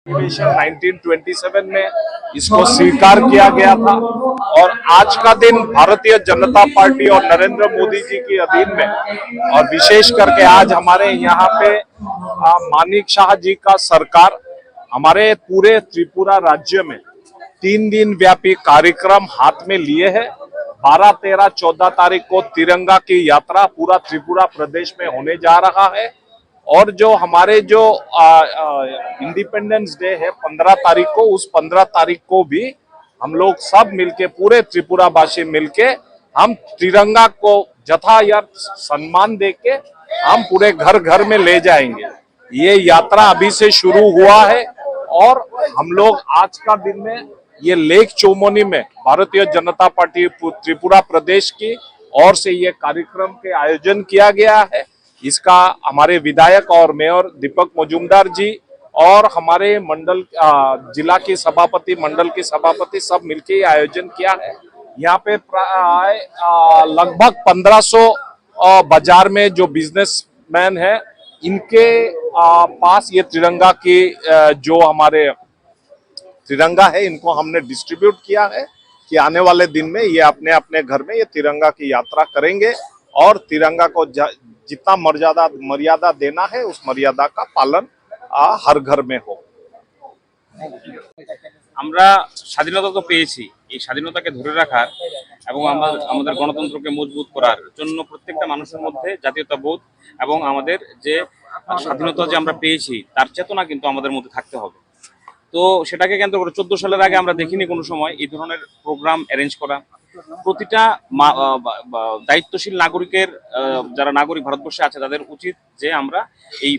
अधिवेशन 1927 में इसको स्वीकार किया गया था और आज का दिन भारतीय जनता पार्टी और नरेंद्र मोदी जी की अधीन में और विशेष करके आज हमारे यहाँ पे मानिक शाह जी का सरकार हमारे पूरे त्रिपुरा राज्य में 3 दिन व्यापी कार्यक्रम हाथ में लिए है। 12, 13, 14 तारीख को तिरंगा की यात्रा पूरा त्रिपुरा प्रदेश में होने जा रहा है और जो हमारे जो इंडिपेंडेंस डे है 15 तारीख को, उस 15 तारीख को भी हम लोग सब मिलके पूरे त्रिपुरा वासी मिलके हम तिरंगा को यथायथ सम्मान देके हम पूरे घर घर में ले जाएंगे। ये यात्रा अभी से शुरू हुआ है और हम लोग आज का दिन में ये लेक चौमोनी में भारतीय जनता पार्टी त्रिपुरा प्रदेश की ओर से ये कार्यक्रम के आयोजन किया गया है। इसका हमारे विधायक और मेयर दीपक मजूमदार जी और हमारे मंडल जिला की सभापति, मंडल की सभापति सब मिलके आयोजन किया है। यहाँ पे प्राय लगभग 1500 बाजार में जो बिजनेसमैन है इनके पास ये तिरंगा की जो हमारे तिरंगा है इनको हमने डिस्ट्रीब्यूट किया है कि आने वाले दिन में ये अपने अपने घर में ये तिरंगा की यात्रा करेंगे और तिरंगा को जितना मर्यादा देना है उस मर्यादा का पालन हर घर में हो। আমরা স্বাধীনতা তো পেয়েছি, এই স্বাধীনতাকে ধরে রাখার এবং আমাদের গণতন্ত্রকে মজবুত করার জন্য প্রত্যেকটা মানুষের মধ্যে জাতীয়তাবোধ এবং আমাদের যে স্বাধীনতা যে আমরা পেয়েছি তার চেতনা কিন্তু আমাদের মধ্যে থাকতে হবে। তো সেটাকে কেন্দ্র করে 14 সালের আগে আমরা দেখিনি কোনো সময় এই ধরনের প্রোগ্রাম অ্যারেঞ্জ করা। প্রতিটা দায়িত্বশীল নাগরিকের যারা নাগরিক ভারতবর্ষে আছে তাদের উচিত যে আমরা এই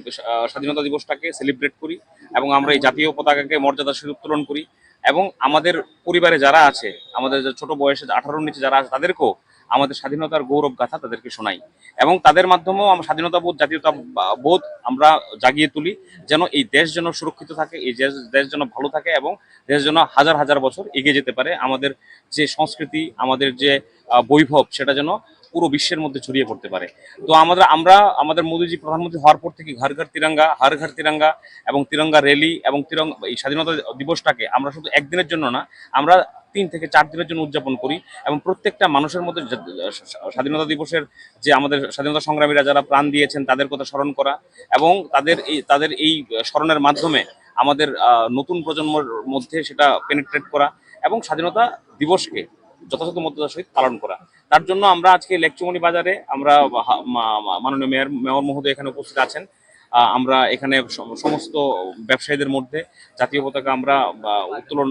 স্বাধীনতা দিবসটাকে সেলিব্রেট করি এবং আমরা এই জাতীয় পতাকাকে মর্যাদার সহিত উত্তোলন করি এবং আমাদের পরিবারে যারা আছে, আমাদের ছোট বয়সে 18-র নিচে যারা আছে তাদেরকেও আমাদের স্বাধীনতার গৌরব গাথা তাদেরকে শোনাই এবং তাদের মাধ্যমেও আমরা স্বাধীনতা বোধ, জাতীয়তা বোধ আমরা জাগিয়ে তুলি যেন এই দেশ যেন সুরক্ষিত থাকে, এই দেশ যেন ভালো থাকে এবং দেশ যেন হাজার হাজার বছর এগিয়ে যেতে পারে। আমাদের যে সংস্কৃতি, আমাদের যে বৈভব সেটা যেন পুরো বিশ্বের মধ্যে ছড়িয়ে পড়তে পারে। তো আমাদের মোদীজি প্রধানমন্ত্রী হওয়ার পর থেকে ঘর ঘর তিরঙ্গা, হর ঘর তিরঙ্গা এবং তিরঙ্গা র্যালি এবং এই স্বাধীনতা দিবসটাকে আমরা শুধু একদিনের জন্য না, আমরা 3 থেকে 4 দিনের জন্য উদযাপন করি এবং প্রত্যেকটা মানুষের মধ্যে স্বাধীনতা দিবসের যে আমাদের স্বাধীনতা সংগ্রামীরা যারা প্রাণ দিয়েছেন তাদের কথা স্মরণ করা এবং তাদের এই স্মরণের মাধ্যমে আমাদের নতুন প্রজন্মের মধ্যে সেটা পেনিট্রেট করা এবং স্বাধীনতা দিবসকে যথাযথ মর্যাদার সহিত পালন করা। তার জন্য আমরা আজকে লেক চৌমুহনী বাজারে আমরা মাননীয় মেয়র মহোদয় এখানে উপস্থিত আছেন। আমরা এখানে সমস্ত ব্যবসায়ীদের মধ্যে জাতীয় পতাকা আমরা উত্তোলন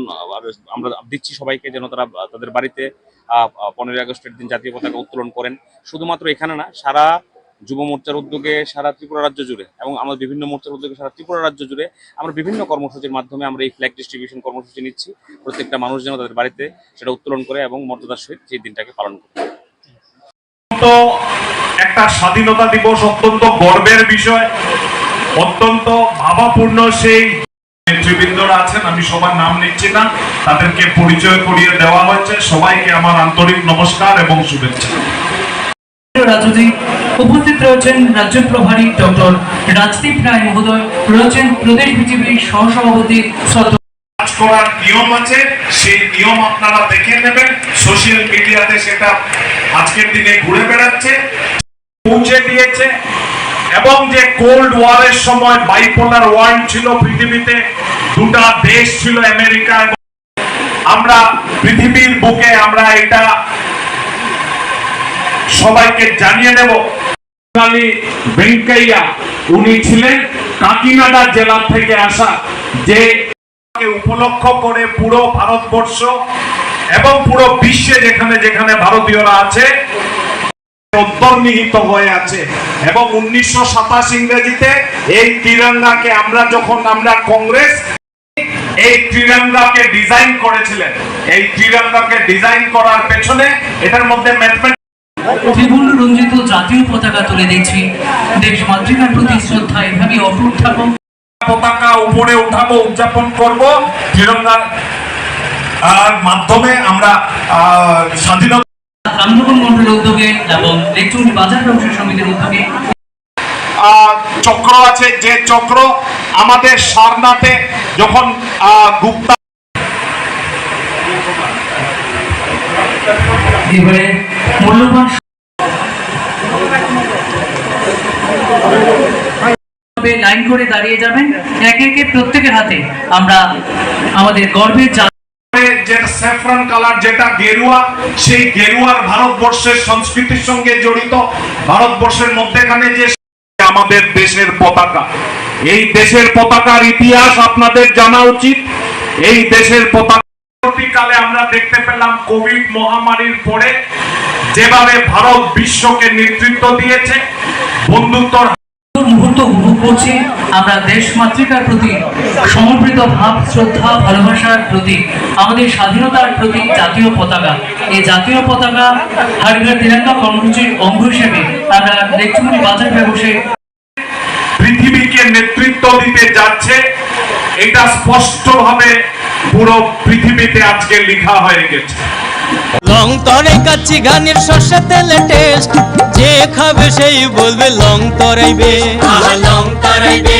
আমরা দিচ্ছি সবাইকে যেন তারা তাদের বাড়িতে 15ই আগস্টের দিন জাতীয় পতাকা উত্তোলন করেন। শুধুমাত্র এখানে না, সারা যুব মোর্চার উদ্যোগে সারা ত্রিপুরা রাজ্য জুড়ে এবং আমাদের বিভিন্ন মোর্চার উদ্যোগে সারা ত্রিপুরা রাজ্য জুড়ে আমরা বিভিন্ন কর্মসূচির মাধ্যমে আমরা এই ফ্ল্যাগ ডিস্ট্রিবিউশন কর্মসূচি নিচ্ছি। প্রত্যেকটা মানুষ যেন তাদের বাড়িতে সেটা উত্তোলন করে এবং মর্যাদার সহিত সেই দিনটাকে পালন করে। তো একটা স্বাধীনতা দিবস অত্যন্ত গর্বের বিষয়, অত্যন্ত ভাবাপূর্ণ। সেই নেতৃবৃন্দরা আছেন, আমি সবার নাম নিচ্ছি না, তাদেরকে পরিচয় করিয়ে দেওয়া হয়েছে। সবাইকে আমার আন্তরিক নমস্কার এবং শুভেচ্ছা। উপস্থিত রয়েছেন রাজ্য প্রভারী ডক্টর রাজদীপ রায় মহোদয়, রয়েছেন প্রদেশ বিজেপির সহসভাপতি কাজ করার নিয়ম আছে, সেই নিয়ম আপনারা দেখে নেবেন। সোশ্যাল মিডিয়াতে সেটা আজকের দিনে ঘুরে বেড়াচ্ছে, পৌঁছে দিয়েছে এবং যে কোল্ড ওয়ারের সময় বাইপোলার ওয়ার্ল্ড ছিল পৃথিবীতে, দুটা দেশ ছিল আমেরিকা এবং আমরা পৃথিবীর বুকে আমরা এটা সবাইকে জানিয়ে দেব। ভেঙ্কাইয়া উনি ছিলেন কাকিনাডা জেলা থেকে আসা, যে উপলক্ষ করে পুরো ভারতবর্ষ এবং পুরো বিশ্বে যেখানে যেখানে ভারতীয়রা আছে অন্তর্নিহিত হয়ে আছে এবং 1927 ইংরেজিতে এই তিরঙ্গাকে আমরা কংগ্রেস এই তিরঙ্গাকে ডিজাইন করেছিলেন। এই তিরঙ্গাকে ডিজাইন করার পেছনে এটার মধ্যে ত্রিবর্ণ রঞ্জিত জাতীয় পতাকা তুলে দিচ্ছি। দেশ মাতৃকার প্রতি শ্রদ্ধা এভাবে অটুট থাকুক। পতাকা উপরে উঠাবো, উদযাপন করব তিরঙ্গার মাধ্যমে আমরা স্বাধীনতা। রামনগর মন্ডলের উদ্যোগে এবং লেক চৌমুহনী বাজার ব্যবসায়ী সমিতির উদ্যোগে চক্র আছে, যে চক্র আমাদের সারনাথে যখন গুপ্তা এবারে মূল্যবান লাইন করে দাঁড়িয়ে যাবেন, একে একে প্রত্যেকের হাতে আমরা আমাদের গর্বের যে স্যাফরন কালার, যেটা গেরুয়া, সেই গেরুয়ার ভারতবর্ষের সংস্কৃতির সঙ্গে জড়িত, ভারতবর্ষের মধ্যেখানে যে আমাদের দেশের পতাকা, এই দেশের পতাকার ইতিহাস আপনাদের জানা উচিত। এই দেশের পতাকা পরবর্তীকালে আমরা দেখতে পেলাম কোভিড মহামারীর পরে যেভাবে ভারত বিশ্বকে নেতৃত্ব দিয়েছে, বন্ধুত্ব মুহূর্ত উপভোগ করছি আমরা দেশ মাতৃকার প্রতি সমর্পিত ভাব, শ্রদ্ধা, ভালোবাসার প্রতি, আমাদের স্বাধীনতার প্রতি জাতীয় পতাকা। এই জাতীয় পতাকা হর ঘর তিরঙ্গা কর্মসূচির অঙ্গ হিসেবে আমরা লেকচুমনি বাজার বসে পৃথিবীকে নেতৃত্ব দিতে যাচ্ছে, এটা স্পষ্টভাবে পুরো পৃথিবীতে আজকে লেখা হয়ে গেছে। লং তরে কাচ্চি গানের সর্ষে তেলে টেস্ট, যে খাবে সেই বলবে লং তরাইবে, লং তরাইবে।